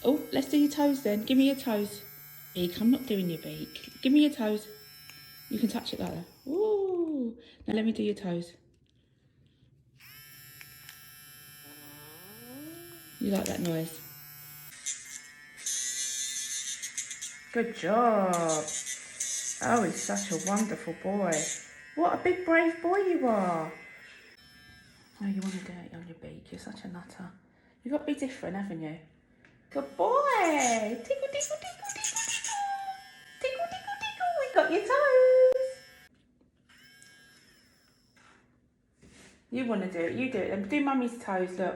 Oh, let's do your toes then. Give me your toes. Beak, I'm not doing your beak. Give me your toes. You can touch it like that. Ooh. Now let me do your toes. You like that noise? Good job. Oh, he's such a wonderful boy. What a big brave boy you are. Oh, you want to do it on your beak. You're such a nutter. You've got to be different, haven't you? Good boy. Tickle, tickle, tickle, tickle, tickle. Tickle, tickle, tickle. We got your toes. You want to do it. You do it. Then do mummy's toes, look.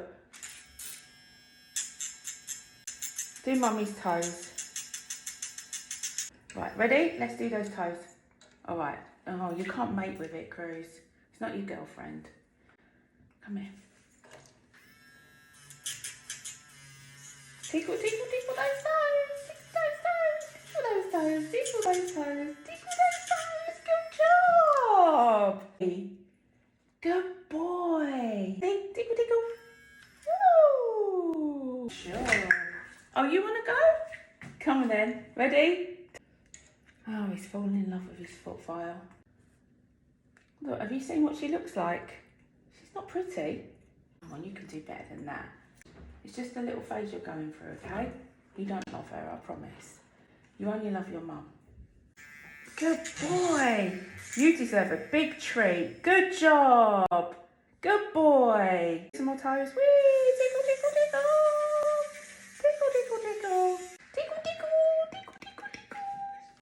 Do mummy's toes. Right, ready? Let's do those toes. All right. Oh, you can't mate with it, Cruz. It's not your girlfriend. Come here. Tickle, tickle, tickle those toes. Tickle those toes. Tickle those toes. Tickle those toes. Tickle those toes. Good job. Good boy. Tickle, tickle, tickle. Woo. Sure. Oh, you want to go? Come on then. Ready? Oh, he's fallen in love with his foot file. Look, have you seen what she looks like? She's not pretty. Come on, you can do better than that. It's just a little phase you're going through, okay? You don't love her, I promise. You only love your mum. Good boy. You deserve a big treat. Good job. Good boy. Some more toes. Whee! Tickle,